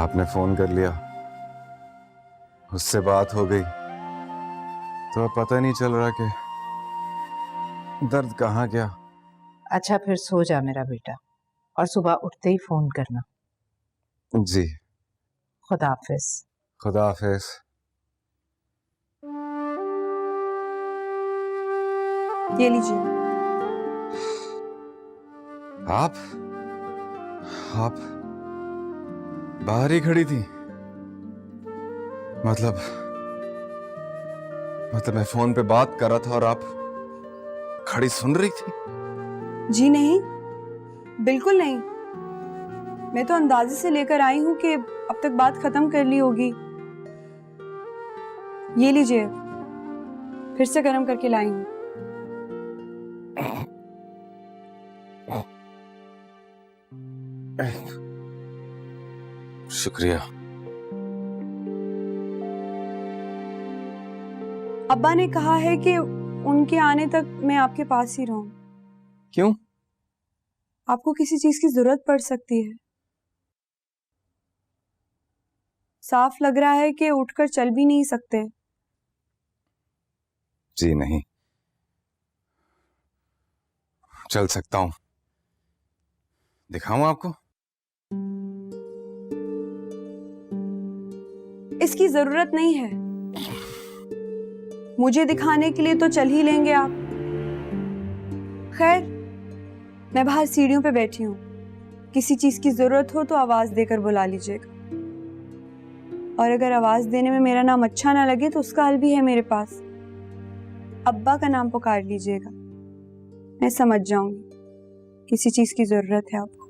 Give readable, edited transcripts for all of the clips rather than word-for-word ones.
आपने फोन कर लिया, उससे बात हो गई, तो अब पता नहीं चल रहा कि दर्द कहाँ गया। अच्छा फिर सो जा मेरा बेटा, और सुबह उठते ही फोन करना। जी, खुदा हाफिज। खुदा हाफिज। ये लीजिए। आप बाहर ही खड़ी थी? मतलब मैं फोन पे बात कर रहा था और आप खड़ी सुन रही थी? जी नहीं, बिल्कुल नहीं। मैं तो अंदाजे से लेकर आई हूँ कि अब तक बात खत्म कर ली होगी। ये लीजिए, फिर से गर्म करके लाई हूँ। शुक्रिया। अब्बा ने कहा है कि उनके आने तक मैं आपके पास ही रहूं। क्यों? आपको किसी चीज की जरूरत पड़ सकती है। साफ लग रहा है कि उठकर चल भी नहीं सकते। जी नहीं, चल सकता हूं। दिखाऊं आपको? इसकी जरूरत नहीं है। मुझे दिखाने के लिए तो चल ही लेंगे आप। खैर, मैं बाहर सीढ़ियों पे बैठी हूँ। किसी चीज की जरूरत हो तो आवाज देकर बुला लीजिएगा। और अगर आवाज देने में मेरा नाम अच्छा ना लगे तो उसका हल भी है मेरे पास। अब्बा का नाम पुकार लीजिएगा, मैं समझ जाऊंगी किसी चीज की जरूरत है आपको।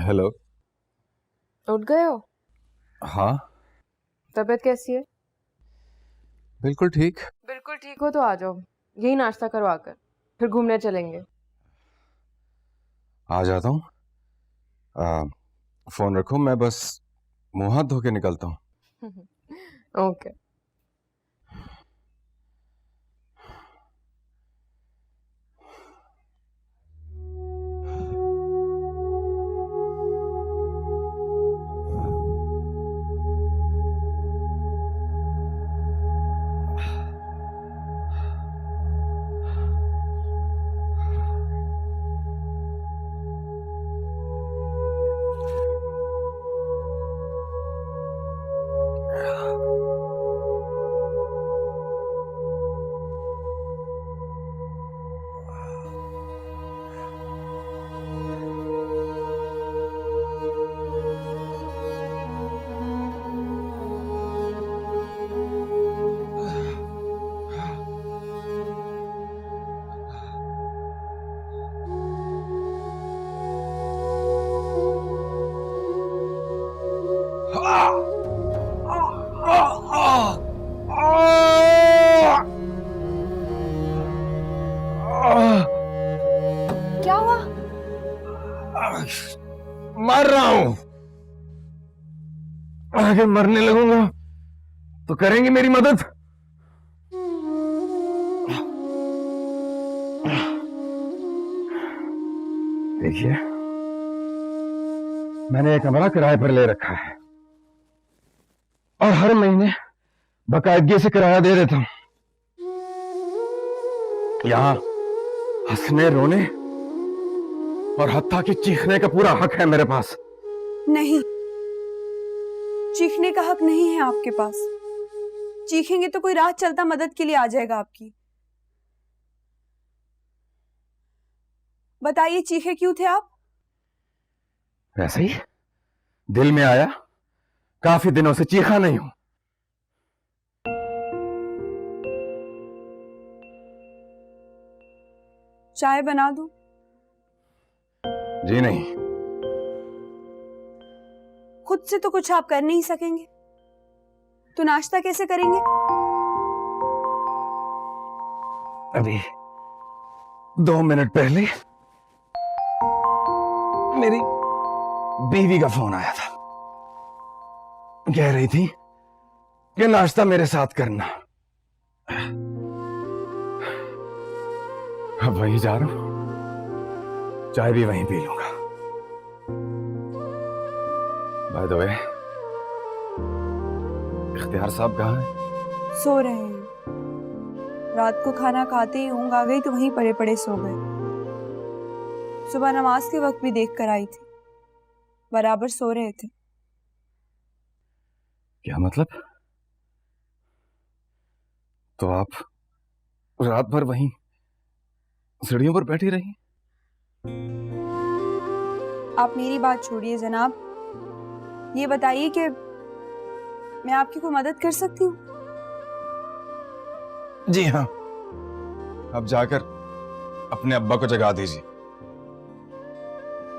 हेलो। उठ गए हो? हाँ, तबीयत कैसी है? बिल्कुल ठीक। बिल्कुल ठीक हो तो आ जाओ, यही नाश्ता करवा कर फिर घूमने चलेंगे। आ जाता हूँ। फोन रखो, मैं बस मुंह हाथ धो के निकलता हूँ। ओके। क्या हुआ? मर रहा हूं। आगे मरने लगूंगा तो करेंगे मेरी मदद? देखिए, मैंने एक कमरा किराए पर ले रखा है और हर महीने बाकायदगी से किराया दे देता हूं। यहां हंसने, रोने और हत्ता की चीखने का पूरा हक है मेरे पास। नहीं, चीखने का हक नहीं है आपके पास। चीखेंगे तो कोई राह चलता मदद के लिए आ जाएगा आपकी। बताइए, चीखे क्यों थे आप? वैसे ही दिल में आया, काफी दिनों से चीखा नहीं हूं। चाय बना दूं? जी नहीं। खुद से तो कुछ आप कर नहीं सकेंगे, तो नाश्ता कैसे करेंगे? अभी 2 मिनट पहले मेरी बीवी का फोन आया था। कह रही थी कि नाश्ता मेरे साथ करना। अब वहीं जा रहा हूं, चाय भी वहीं पी लूंगा। बाय द वे, इख्तियार साहब कहाँ हैं? सो रहे हैं। रात को खाना खाते ही ऊँग आ गई तो वहीं पड़े पड़े सो गए। सुबह नमाज के वक्त भी देख कर आई थी, बराबर सो रहे थे। क्या मतलब? तो आप रात भर वहीं सीढ़ियों पर बैठी रही? आप मेरी बात छोड़िए जनाब, ये बताइए कि मैं आपकी कोई मदद कर सकती हूँ? जी हाँ, अब जाकर अपने अब्बा को जगा दीजिए।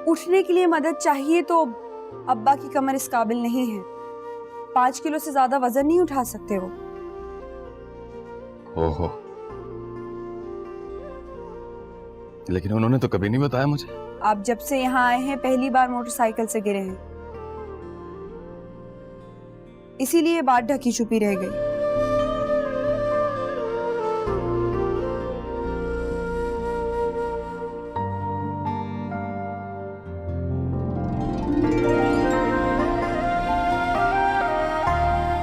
उठने के लिए मदद चाहिए तो अब्बा की कमर इस काबिल नहीं है। 5 किलो से ज्यादा वजन नहीं उठा सकते वो। ओहो, लेकिन उन्होंने तो कभी नहीं बताया मुझे। आप जब से यहाँ आए हैं पहली बार मोटरसाइकिल से गिरे हैं, इसीलिए बात ढकी छुपी रह गई।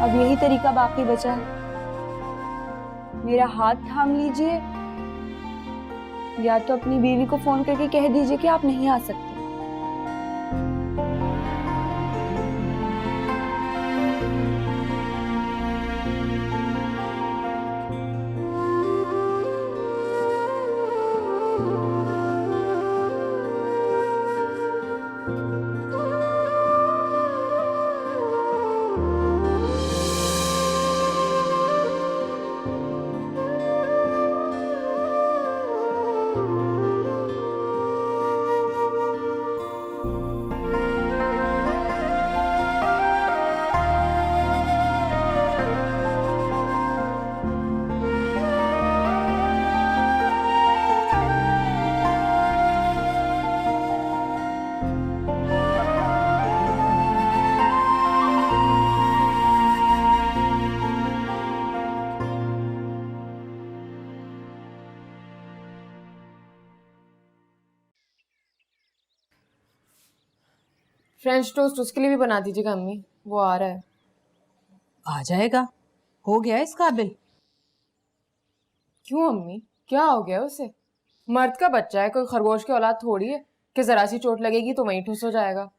अब यही तरीका बाकी बचा है, मेरा हाथ थाम लीजिए या तो अपनी बीवी को फोन करके कह दीजिए कि आप नहीं आ सकते। फ्रेंच टोस्ट उसके लिए भी बना दीजिएगा अम्मी, वो आ रहा है। आ जाएगा, हो गया इस काबिल। क्यों अम्मी, क्या हो गया उसे? मर्द का बच्चा है, कोई खरगोश की औलाद थोड़ी है कि जरा सी चोट लगेगी तो वहीं ठुस हो जाएगा।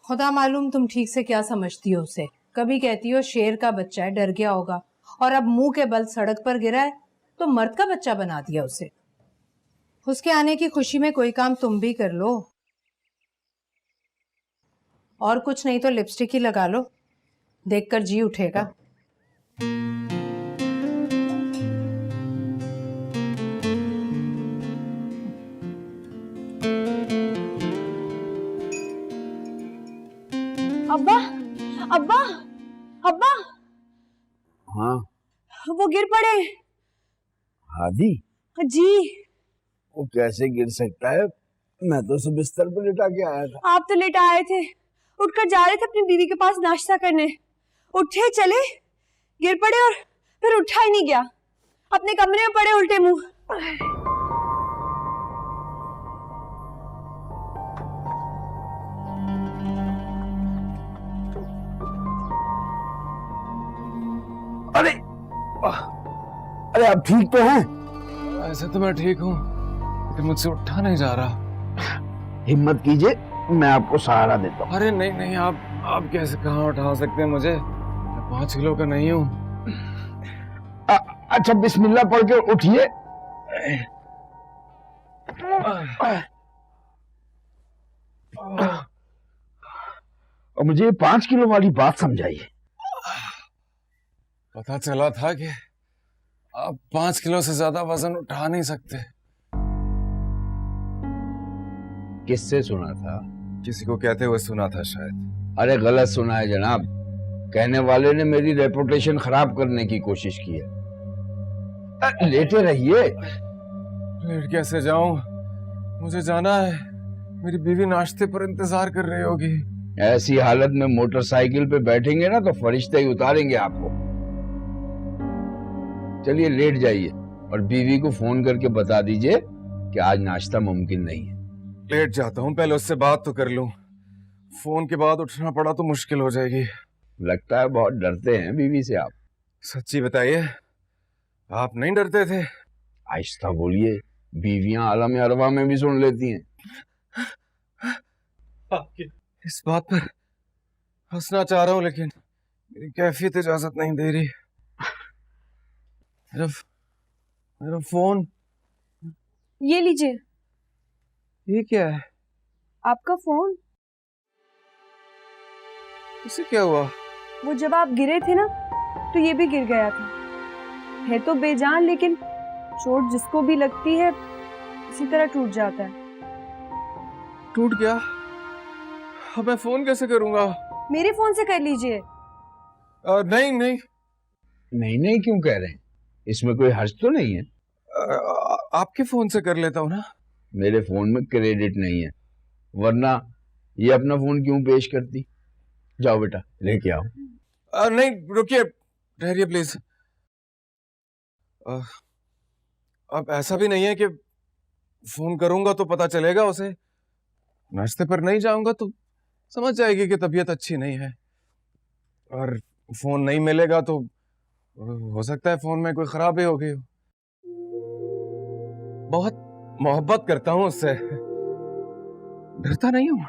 खुदा मालूम तुम ठीक से क्या समझती हो उसे। कभी कहती हो शेर का बच्चा है, डर गया होगा, और अब मुंह के बल सड़क पर गिरा है तो मर्द का बच्चा बना दिया उसे। उसके आने की खुशी में कोई काम तुम भी कर लो, और कुछ नहीं तो लिपस्टिक ही लगा लो, देखकर जी उठेगा। अब्बा, अब्बा, अब्बा, हाँ वो गिर पड़े। हादी, जी। वो कैसे गिर सकता है? मैं तो उसे बिस्तर पर लिटा के आया था। आप तो लेट आए थे, उठकर जा रहे थे अपनी बीवी के पास नाश्ता करने। उठे चले, गिर पड़े और फिर उठा ही नहीं गया। अपने कमरे में पड़े उल्टे मुंह। अरे अरे आप ठीक तो हैं? ऐसे तो मैं ठीक हूँ, लेकिन मुझसे उठा नहीं जा रहा। हिम्मत कीजिए, मैं आपको सहारा देता हूँ। अरे नहीं नहीं, आप कैसे कहाँ उठा सकते हैं मुझे? मैं 5 किलो का नहीं हूँ। अच्छा बिस्मिल्लाह पढ़ के उठिए। और मुझे 5 किलो वाली बात समझाइए। पता चला था कि आप 5 किलो से ज्यादा वजन उठा नहीं सकते। किससे सुना था? किसी को कहते हुए सुना था शायद। अरे गलत सुना है जनाब। कहने वाले ने मेरी रेपुटेशन खराब करने की कोशिश की है। लेटे रहिए। लेट कैसे जाऊं? मुझे जाना है, मेरी बीवी नाश्ते पर इंतजार कर रही होगी। ऐसी हालत में मोटरसाइकिल पे बैठेंगे ना तो फरिश्ते ही उतारेंगे आपको। चलिए लेट जाइए और बीवी को फोन करके बता दीजिए कि आज नाश्ता मुमकिन नहीं है। लेट जाता हूँ, पहले उससे बात तो कर लूं। फोन के बाद उठना पड़ा तो मुश्किल हो जाएगी। लगता है बहुत डरते हैं बीवी से आप। सच्ची बताइए, आप नहीं डरते थे? आहिस्ता बोलिए, बीवियां आलम अरवा में भी सुन लेती हैं। आपकी इस बात पर हंसना चाह रहा हूं, लेकिन मेरी कैफियत इजाजत नहीं दे रही। मेरा फोन। ये लीजिए। ये क्या है? आपका फोन। इसे क्या हुआ? वो जब आप गिरे थे ना तो ये भी गिर गया था। है तो बेजान, लेकिन चोट जिसको भी लगती है इसी तरह टूट जाता है। टूट गया? अब मैं फोन कैसे करूंगा? मेरे फोन से कर लीजिए। नहीं नहीं। नहीं नहीं क्यों कह रहे हैं? इसमें कोई हर्ज तो नहीं है। आपके फोन से कर लेता हूँ ना। मेरे फोन में क्रेडिट नहीं है, वरना ये अपना फोन क्यों पेश करती। जाओ बेटा लेके आओ। नहीं रुकिए, ठहरिए प्लीज। अब ऐसा भी नहीं है कि फोन करूंगा तो पता चलेगा उसे। नाश्ते पर नहीं जाऊंगा तो समझ जाएगी कि तबीयत अच्छी नहीं है, और फोन नहीं मिलेगा तो हो सकता है फोन में कोई खराबी हो गई हो। बहुत मोहब्बत करता हूं उससे, डरता नहीं हूं।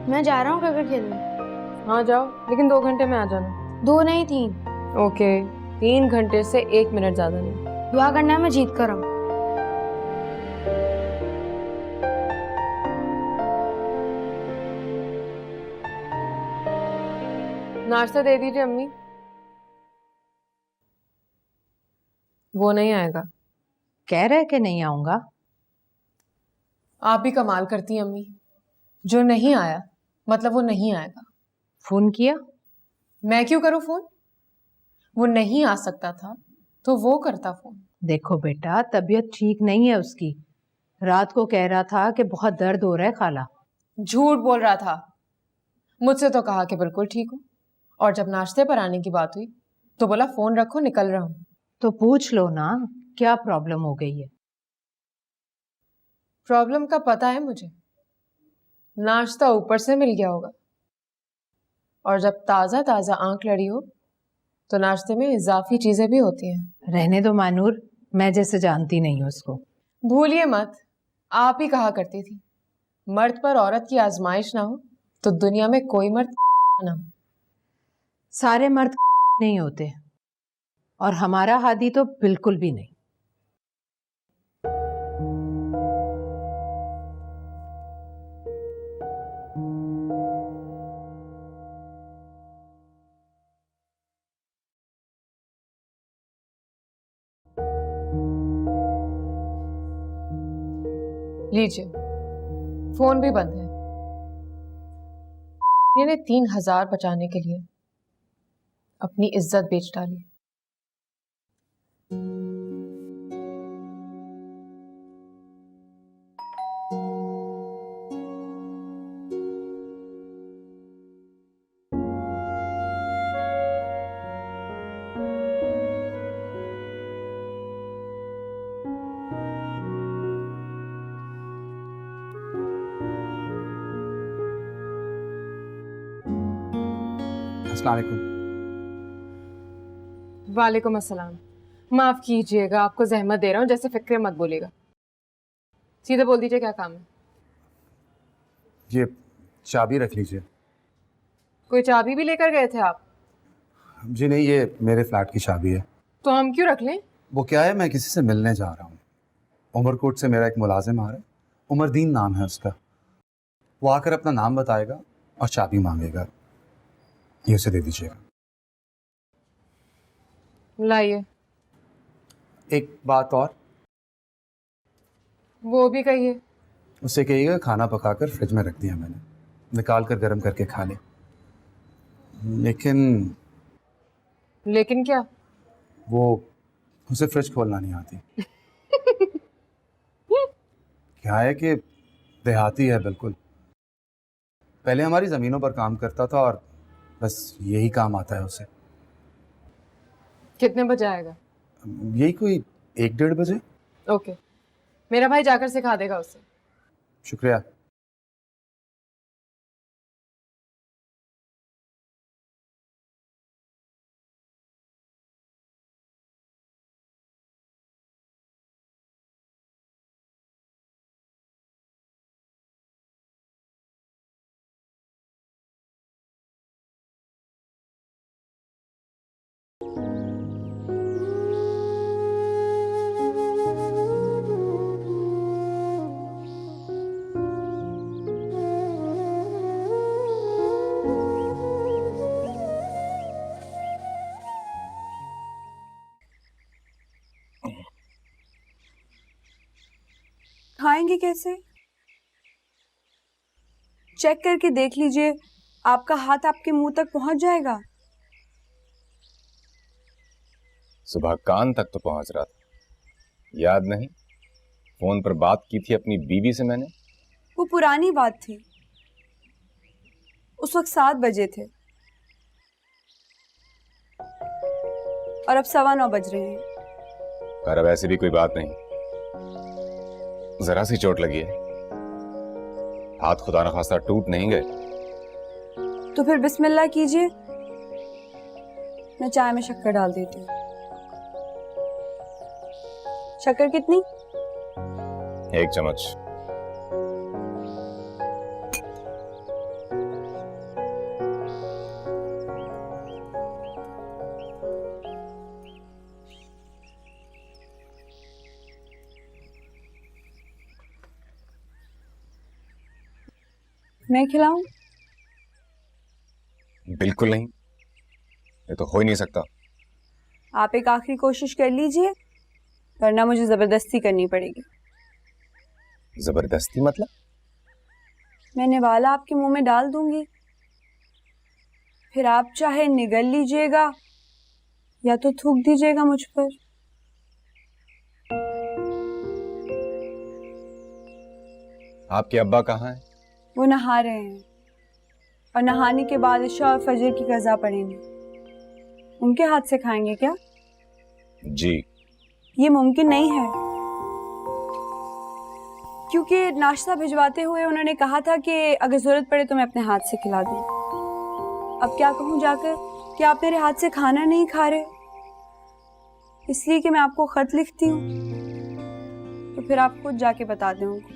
मैं जा रहा हूँ क्रिकेट खेलने। हाँ जाओ, लेकिन 2 घंटे में आ जाना। 2 नहीं 3। ओके, 3 घंटे से 1 मिनट ज्यादा नहीं। दुआ करना है मैं जीत कर आऊँ। नाश्ता दे दीजिए अम्मी। वो नहीं आएगा। कह रहे कि नहीं आऊंगा। आप भी कमाल करती हैं अम्मी, जो नहीं आया मतलब वो नहीं आएगा। फोन किया? मैं क्यों करूं फोन? वो नहीं आ सकता था तो वो करता फोन। देखो बेटा, तबीयत ठीक नहीं है उसकी। रात को कह रहा था कि बहुत दर्द हो रहा है खाला। झूठ बोल रहा था। मुझसे तो कहा कि बिल्कुल ठीक हूँ, और जब नाश्ते पर आने की बात हुई तो बोला फोन रखो, निकल रहा हूँ। तो पूछ लो ना क्या प्रॉब्लम हो गई है। प्रॉब्लम का पता है मुझे। नाश्ता ऊपर से मिल गया होगा, और जब ताजा ताजा आंख लड़ी हो तो नाश्ते में इजाफी चीजें भी होती हैं। रहने दो मानूर, मैं जैसे जानती नहीं हूँ उसको। भूलिए मत, आप ही कहा करती थी मर्द पर औरत की आजमाइश ना हो तो दुनिया में कोई मर्द ना हो। सारे मर्द नहीं होते, और हमारा हादी तो बिल्कुल भी नहीं। लीजिए, फोन भी बंद है। मैंने 3,000 बचाने के लिए अपनी इज्जत बेच डाली। अस्सलाम वालेकुम। वालेकुम अस्सलाम। माफ कीजिएगा, आपको जहमत दे रहा हूँ, जैसे फिक्र मत बोलिएगा। सीधे बोल दीजिए क्या काम है। ये चाबी रख लीजिए। कोई चाबी भी लेकर गए थे आप? जी नहीं, ये मेरे फ्लैट की चाबी है। तो हम क्यों रख लें? वो क्या है, मैं किसी से मिलने जा रहा हूँ। उमरकोट से मेरा एक मुलाजिम आ रहा है, उमरदीन नाम है उसका। वो आकर अपना नाम बताएगा और चाबी मांगेगा, ये उसे दे दीजिएगा। लाइए। एक बात और, वो भी कहिए। उससे कहिएगा खाना पकाकर फ्रिज में रख दिया मैंने, निकाल कर गर्म करके खा ले। लेकिन लेकिन क्या? वो उसे फ्रिज खोलना नहीं आती। क्या है कि देहाती है बिल्कुल। पहले हमारी ज़मीनों पर काम करता था और बस यही काम आता है उसे। कितने बजे आएगा? यही कोई 1-1:30 बजे। ओके, मेरा भाई जाकर सिखा देगा उसे। शुक्रिया। खाएंगे कैसे? चेक करके देख लीजिए, आपका हाथ आपके मुंह तक पहुंच जाएगा। सुबह कान तक तो पहुंच रहा था, याद नहीं? फोन पर बात की थी अपनी बीवी से मैंने। वो पुरानी बात थी, उस वक्त 7 बजे थे और अब 9:15 बज रहे हैं। पर अब ऐसी भी कोई बात नहीं, जरा सी चोट लगी है, हाथ खुदा न खास्ता टूट नहीं गए। तो फिर बिस्मिल्लाह कीजिए, मैं चाय में शक्कर डाल देती हूँ। शक्कर कितनी? 1 चम्मच। मैं खिलाऊं? बिल्कुल नहीं, ये तो हो ही नहीं सकता। आप एक आखिरी कोशिश कर लीजिए, वरना मुझे जबरदस्ती करनी पड़ेगी। जबरदस्ती मतलब? मैं निवाला आपके मुंह में डाल दूंगी, फिर आप चाहे निगल लीजिएगा या तो थूक दीजिएगा मुझ पर। आपके अब्बा कहाँ हैं? वो नहा रहे हैं और नहाने के बाद इशा और फजर की कज़ा पढ़ेंगे। उनके हाथ से खाएंगे क्या? जी। ये मुमकिन नहीं है, क्योंकि नाश्ता भिजवाते हुए उन्होंने कहा था कि अगर जरूरत पड़े तो मैं अपने हाथ से खिला दूं। अब क्या कहूं जाकर कि आप मेरे हाथ से खाना नहीं खा रहे, इसलिए कि मैं आपको खत लिखती हूँ, तो फिर आप खुद जाके बता दें उनको,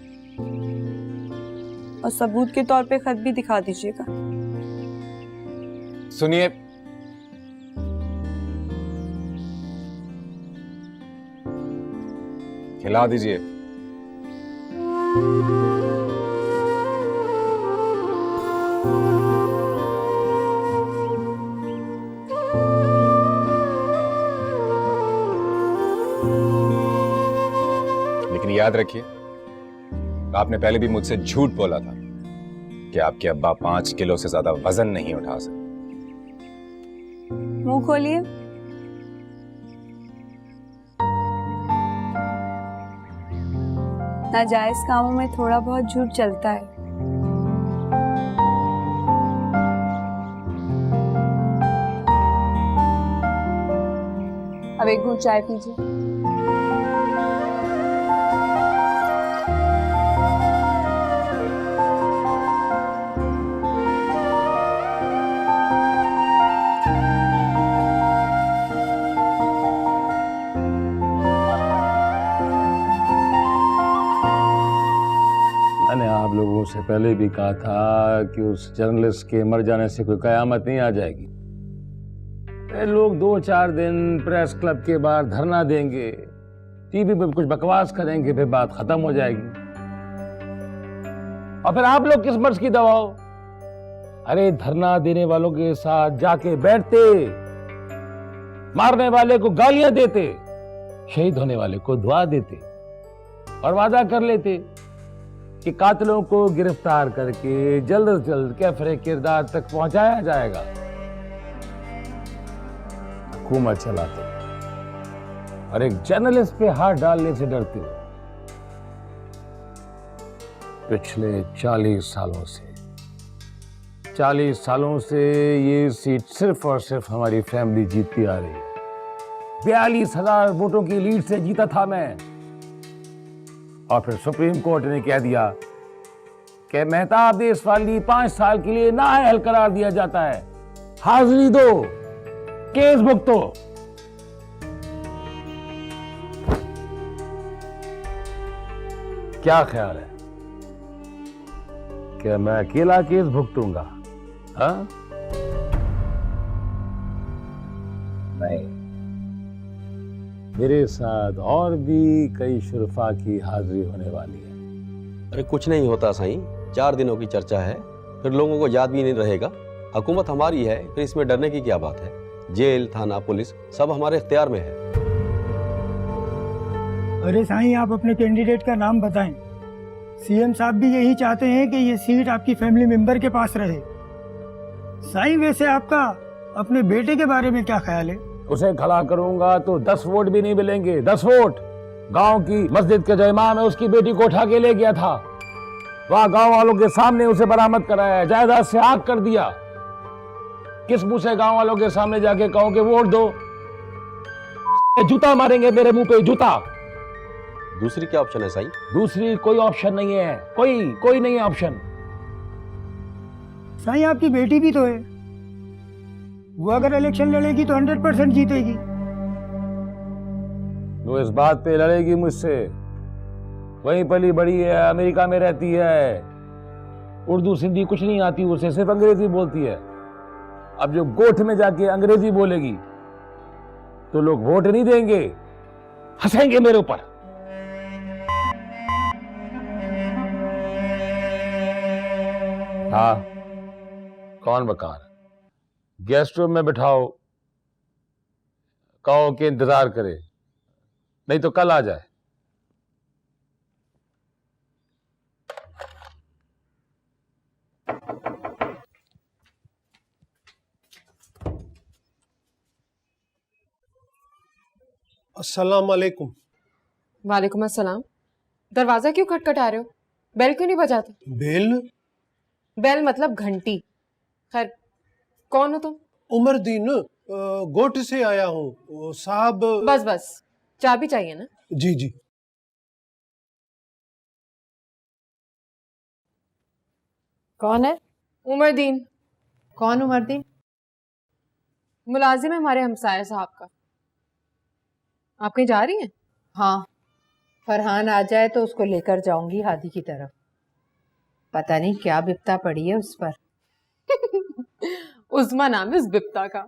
और सबूत के तौर पे खत भी दिखा दीजिएगा। सुनिए, खिला दीजिए। लेकिन याद रखिए, आपने पहले भी मुझसे झूठ बोला था कि आपके अब्बा 5 किलो से ज्यादा वजन नहीं उठा सकते। मुंह खोलिए। नाजायज कामों में थोड़ा बहुत झूठ चलता है। अब एक घूंट चाय पीजिए। मैंने आप लोगों से पहले भी कहा था कि उस जर्नलिस्ट के मर जाने से कोई कयामत नहीं आ जाएगी। ये लोग 2-4 दिन प्रेस क्लब के बाहर धरना देंगे, टीवी पे कुछ बकवास करेंगे, फिर बात खत्म हो जाएगी। और फिर आप लोग किस मर्ज की दवा हो? अरे धरना देने वालों के साथ जाके बैठते, मारने वाले को गालियां देते, शहीद होने वाले को दुआ देते और वादा कर लेते कि कातिलों को गिरफ्तार करके जल्द से जल्द कैफरे किरदार तक पहुंचाया जाएगा। हुकूमत चलाते और एक जर्नलिस्ट पे हाथ डालने से डरते हो। पिछले 40 सालों से ये सीट सिर्फ और सिर्फ हमारी फैमिली जीतती आ रही है। 42,000 वोटों की लीड से जीता था मैं, और फिर सुप्रीम कोर्ट ने कह दिया कि मेहताब देशपांडे 5 साल के लिए नाअहल करार दिया जाता है। हाजिरी दो, केस भुगतो। क्या ख्याल है कि मैं अकेला केस भुगतूंगा? हाँ? नहीं, मेरे साथ और भी कई शुरफा की हाजिरी होने वाली है। अरे कुछ नहीं होता साईं, 4 दिनों की चर्चा है, फिर लोगों को याद भी नहीं रहेगा। हुकूमत हमारी है, फिर इसमें डरने की क्या बात है? जेल, थाना, पुलिस सब हमारे इख्तियार में है। अरे साईं, आप अपने कैंडिडेट का नाम बताएं। सीएम साहब भी यही चाहते हैं कि ये सीट आपकी फैमिली मेंबर के पास रहे। साईं, वैसे आपका अपने बेटे के बारे में क्या ख्याल है? उसे खड़ा करूंगा तो 10 वोट भी नहीं मिलेंगे। 10 वोट। गांव की मस्जिद के जो इमाम है उसकी बेटी को उठा के ले गया था, वहां गांव वालों के सामने उसे बरामद कराया, जायदाद से आग कर दिया। किस मुंह से गांव वालों के सामने जाके कहो कि वोट दो? जूता मारेंगे मेरे मुंह पे, जूता। दूसरी क्या ऑप्शन है साईं? दूसरी कोई ऑप्शन नहीं है, कोई नहीं है ऑप्शन। साईं, आपकी बेटी भी तो है, वो अगर इलेक्शन लड़ेगी तो 100% जीतेगी। वो इस बात पे लड़ेगी मुझसे, वहीं पली बड़ी है, अमेरिका में रहती है, उर्दू सिंधी कुछ नहीं आती उसे, सिर्फ अंग्रेजी बोलती है। अब जो गोठ में जाके अंग्रेजी बोलेगी तो लोग वोट नहीं देंगे, हंसेंगे मेरे ऊपर। हाँ, कौन बकार? गेस्ट रूम में बिठाओ, कहो कि इंतजार करे, नहीं तो कल आ जाए। अस्सलाम वालेकुम। वालेकुम अस्सलाम। दरवाजा क्यों खटखटा रहे हो? बेल क्यों नहीं बजाते? बेल? बेल मतलब घंटी। खैर, कौन हो तुम? उमरदीन, गोट से आया हूँ साहब। बस बस, चाबी चाहिए ना? जी जी। कौन है? उमरदीन। कौन उमरदीन? मुलाजिम है हमारे हमसाये साहब का। आप कहीं जा रही हैं? हाँ, फरहान आ जाए तो उसको लेकर जाऊंगी हादी की तरफ। पता नहीं क्या बिपता पड़ी है उस पर। उस्मा नाम है उस बिप्ता का।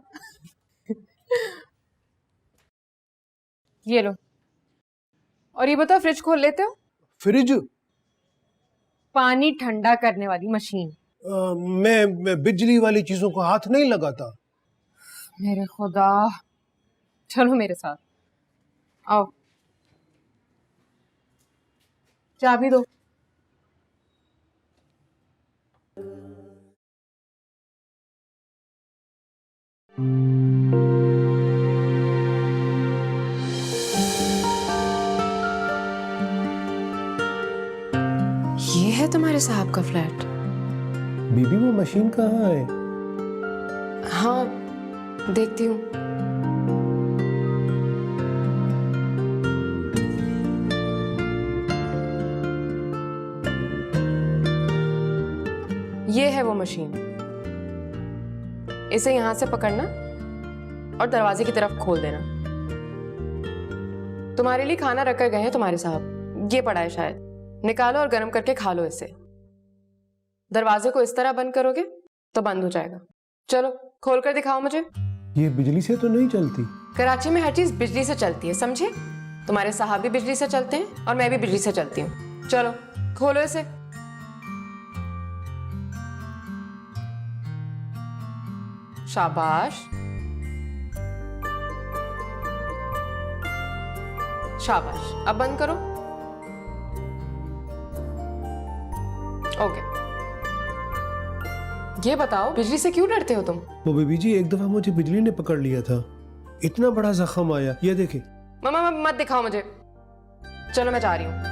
ये लो। और ये बताओ, फ्रिज खोल लेते हो? फ्रिज? पानी ठंडा करने वाली मशीन। मैं बिजली वाली चीजों को हाथ नहीं लगाता। मेरे खुदा, चलो मेरे साथ आओ। चाबी दो। ये है तुम्हारे साहब का फ्लैट? बीबी वो मशीन कहाँ है? हाँ, देखती हूँ। ये है वो मशीन। इसे यहां से पकड़ना और दरवाजे की तरफ खोल देना। तुम्हारे लिए खाना रखकर गए हैं तुम्हारे साहब, ये पड़ा है शायद। निकालो और गर्म करके खा लो इसे। दरवाजे को इस तरह बंद करोगे तो बंद हो जाएगा। चलो खोल कर दिखाओ मुझे। ये बिजली से तो नहीं चलती? कराची में हर चीज बिजली से चलती है, समझे? तुम्हारे साहब भी बिजली से चलते हैं और मैं भी बिजली से चलती हूँ। चलो खोलो इसे। शाबाश शाबाश। अब बंद करो। ओके, ये बताओ बिजली से क्यों डरते हो तुम? वो बीबी जी, एक दफा मुझे बिजली ने पकड़ लिया था, इतना बड़ा जख्म आया। ये देखे। मम्मा मत दिखाओ मुझे। चलो मैं जा रही हूँ।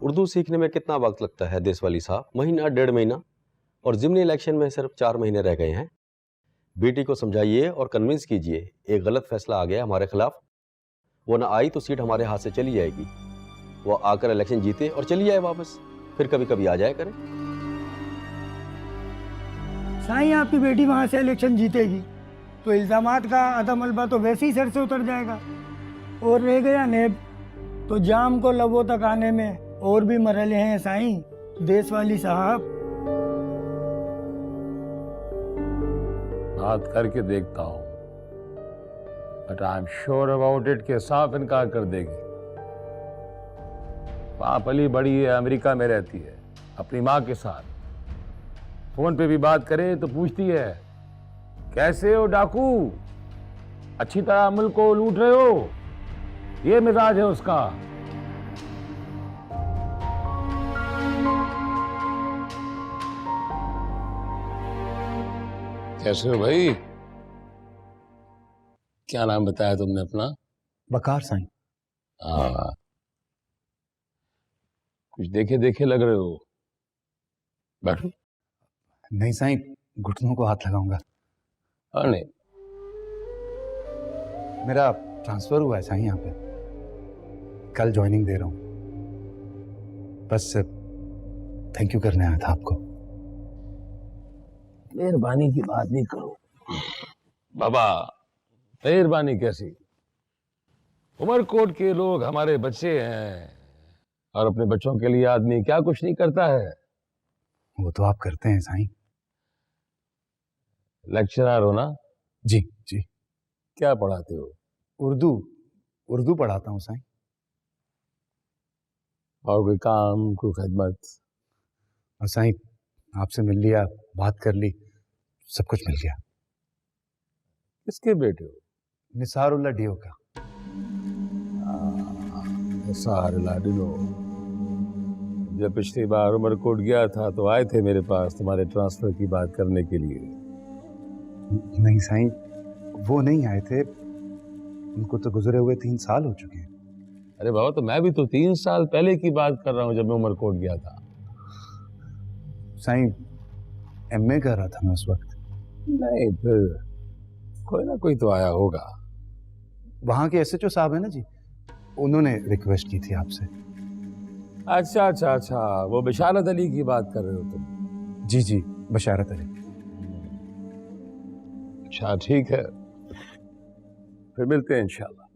उर्दू सीखने में कितना वक्त लगता है देश वाली साहब? महीना, 1.5 महीना। और ज़िमनी इलेक्शन में सिर्फ 4 महीने रह गए हैं। बेटी को समझाइए और कन्विंस कीजिए, एक गलत फैसला आ गया हमारे खिलाफ। वो ना आई तो सीट हमारे हाथ से चली जाएगी। वो आकर इलेक्शन जीते और चली जाए वापस, फिर कभी कभी आ जाया करें। साईं, आपकी बेटी वहां से इलेक्शन जीतेगी तो इल्जामात का आधा मलबा तो वैसे ही सर से उतर जाएगा। और रह गया नेब, तो जाम को लबों तक आने में और भी मरहले हैं साईं। देश वाली साहब, बात करके देखता हूं, but I am sure about it के साफ इनकार कर देगी। पाप अली बड़ी है, अमेरिका में रहती है अपनी माँ के साथ। फोन पे भी बात करे तो पूछती है, कैसे हो डाकू, अच्छी तरह मुल्क को लूट रहे हो? ये मिजाज है उसका। कैसे हो भाई? क्या नाम बताया तुमने अपना? बकार साईं। हाँ, कुछ देखे देखे लग रहे हो। बैठो। नहीं साईं, घुटनों को हाथ लगाऊंगा। हाँ, नहीं, मेरा ट्रांसफर हुआ है साईं यहाँ पे, कल ज्वाइनिंग दे रहा हूँ। बस थैंक यू करने आया था आपको। मेहरबानी की बात नहीं करो बाबा। मेहरबानी कैसी? उमरकोट के लोग हमारे बच्चे हैं और अपने बच्चों के लिए आदमी क्या कुछ नहीं करता है। वो तो आप करते हैं साईं। लेक्चरर हो ना? जी जी। क्या पढ़ाते हो? उर्दू पढ़ाता हूँ साईं। और कोई काम, कोई खिदमत? और साईं, आपसे मिल लिया, बात कर ली, सब कुछ मिल गया। किसके बेटे हो? निसारुल्लाह डियो का। निसारुल्लाह डियो। जब पिछली बार उमरकोट गया था तो आए थे मेरे पास तुम्हारे ट्रांसफर की बात करने के लिए। नहीं साईं, वो नहीं आए थे, उनको तो गुजरे हुए 3 साल हो चुके हैं। अरे बाबा, तो मैं भी तो 3 साल पहले की बात कर रहा हूँ, जब मैं उमरकोट गया था। साईं, एमए कर रहा था मैं उस वक्त। नहीं, फिर कोई ना कोई तो आया होगा। वहाँ के एसएचओ साहब है ना जी, उन्होंने रिक्वेस्ट की थी आपसे। अच्छा अच्छा अच्छा, वो बिशारत अली की बात कर रहे हो तुम? जी जी, बशारत अली। अच्छा ठीक है, फिर मिलते हैं इंशाल्लाह।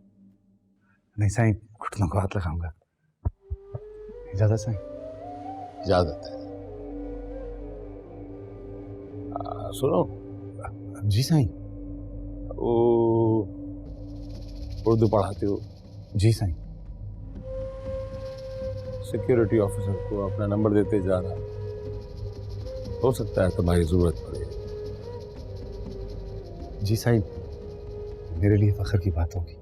नहीं साईं, घुटनों को हाथ लगाऊंगा। इजाजत साईं। इजाजत है। सुनो। जी साईं। वो उर्दू पढ़ाते हो? जी साईं। सिक्योरिटी ऑफिसर को अपना नंबर देते जाना, हो सकता है तुम्हारी जरूरत पड़े। जी साईं, मेरे लिए फख्र की बात होगी।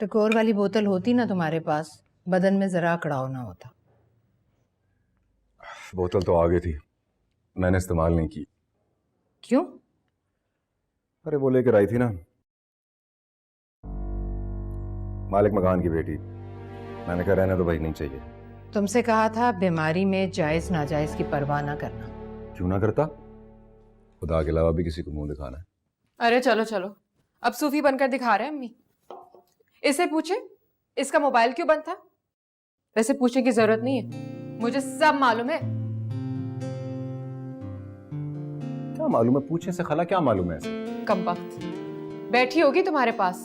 टकोर वाली बोतल होती ना तुम्हारे पास, बदन में जरा अकड़ाव ना होता। बोतल तो आ गई थी, मैंने इस्तेमाल नहीं की। क्यों? अरे वो लेकर आई थी ना मालिक मकान की बेटी, मैंने कहा रहने तो भाई, नहीं चाहिए। तुमसे कहा था बीमारी में जायज नाजायज की परवाह ना करना। क्यों ना करता, खुदा के अलावा भी किसी को मुंह दिखाना है। अरे चलो चलो, अब सूफी बनकर दिखा रहे हैं अम्मी। इसे पूछे इसका मोबाइल क्यों बंद था। वैसे पूछने की जरूरत नहीं है, मुझे सब मालूम है। क्या मालूम है? पूछने से खला क्या मालूम है? ऐसे कम वक्त बैठी होगी तुम्हारे पास,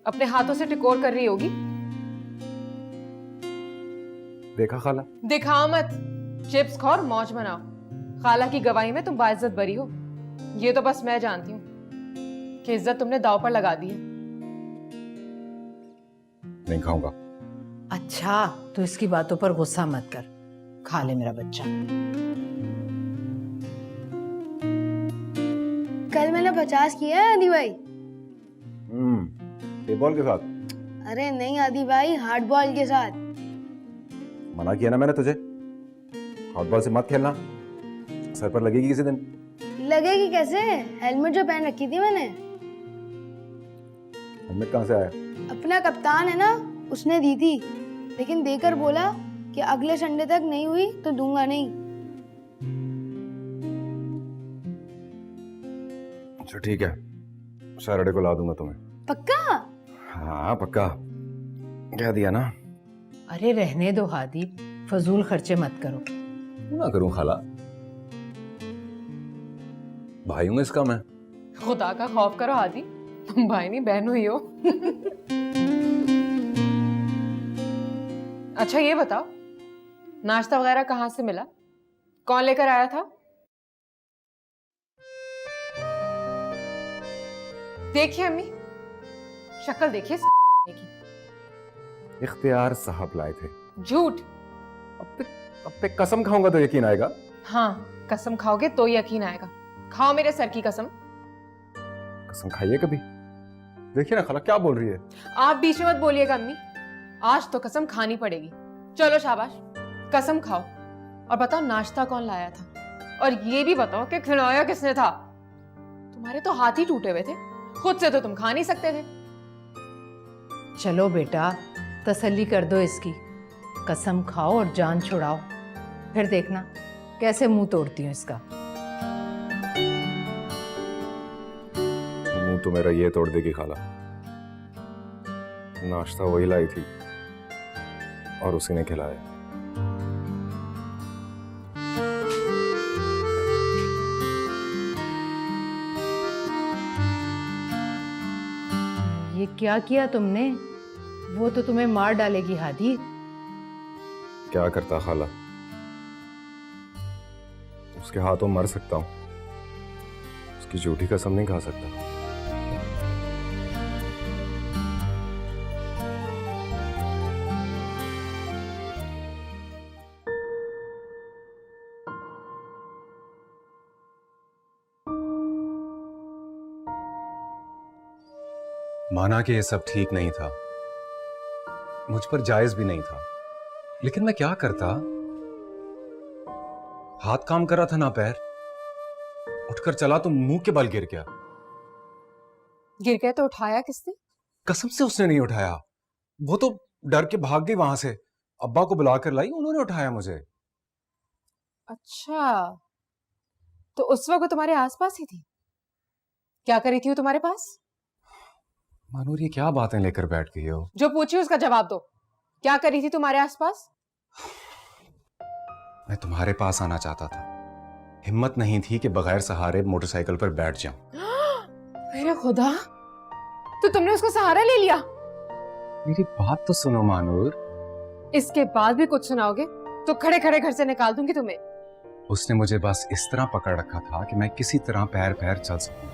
अपने हाथों से टिकोर कर रही होगी। देखा खाला? दिखाओ मत, चिप्स खाओ और मौज बनाओ। खाला की गवाही में तुम बाइज्जत बरी हो, ये तो बस मैं जानती हूँ कि इज्जत तुमने दांव पर लगा दी है। नहीं खाऊंगा। अच्छा, तो इसकी बातों पर गुस्सा मत कर, खा ले मेरा बच्चा। कल मैंने 50 किया है आदि भाई। टेबॉल के साथ? अरे नहीं आदि भाई, हार्ड बॉल के साथ। मना किया ना मैंने तुझे, हॉट बॉल से मत खेलना, सर पर लगेगी किसी दिन। लगेगी कैसे? हेलमेट जो पहन रखी थी मैंने। हेलमेट कहाँ से आया? अपना कप्तान है ना, उसने दी थी, लेकिन देकर बोला कि अगले संडे तक नहीं हुई तो दूंगा नहीं। अच्छा ठीक है, सैटरडे को ला दूंगा तुम्हें। पक्का? हाँ पक्का, कह दिया ना। अरे रहने दो हादी, फजूल खर्चे मत करो। ना करूं खाला, भाई हूं इसका मैं। खुदा का खौफ करो आदि, तुम भाई नहीं बहन हुई हो। अच्छा ये बताओ, नाश्ता वगैरह कहाँ से मिला? कौन लेकर आया था? देखिए अम्मी, शक्ल देखिए की। इख्तियार साहब लाए थे। झूठ। अब पे कसम खाऊंगा तो यकीन आएगा। हाँ, कसम खाओगे तो यकीन आएगा। खाओ मेरे सर की कसम। कसम खाइए कभी। देखिए ना खाला क्या बोल रही है। आप बीच में मत बोलिएगा अम्मी, आज तो कसम खानी पड़ेगी। चलो शाबाश, कसम खाओ और बताओ नाश्ता कौन लाया था, और ये भी बताओ कि खिलाया किसने था। तुम्हारे तो हाथ ही टूटे हुए थे, खुद से तो तुम खा नहीं सकते थे। चलो बेटा, तसल्ली कर दो इसकी, कसम खाओ और जान छुड़ाओ, फिर देखना कैसे मुंह तोड़ती हूँ इसका। मुंह तो मेरा ये तोड़ देगी खाला। नाश्ता वही लाई थी और उसी ने खिलाया। ये क्या किया तुमने? वो तो तुम्हें मार डालेगी हादी। क्या करता खाला, उसके हाथों मर सकता हूं, उसकी झूठी कसम नहीं खा सकता। माना कि ये सब ठीक नहीं था, मुझ पर जायज भी नहीं था, लेकिन मैं क्या करता? हाथ काम कर रहा था ना पैर। उठकर चला तो मुंह के बल गिर गया। गिर गए तो उठाया किसने? कसम से उसने नहीं उठाया, वो तो डर के भाग गई वहां से। अब्बा को बुलाकर लाई, उन्होंने उठाया मुझे। अच्छा, तो उस वक्त वो तुम्हारे आसपास ही थी? क्या करी थी वो तुम्हारे पास? मानूर, ये क्या बातें लेकर बैठ गई हो? जो पूछी उसका जवाब दो। क्या करी थी तुम्हारे आसपास? मैं तुम्हारे पास आना चाहता था, हिम्मत नहीं थी कि बगैर सहारे मोटरसाइकिल पर बैठ जाऊं। मेरे खुदा, तो तुमने उसका सहारा ले लिया? मेरी बात तो सुनो मानूर। इसके बाद भी कुछ सुनाओगे तो खड़े खड़े घर से निकाल दूंगी तुम्हें। उसने मुझे बस इस तरह पकड़ रखा था कि मैं किसी तरह पैर पैर चल सकूं।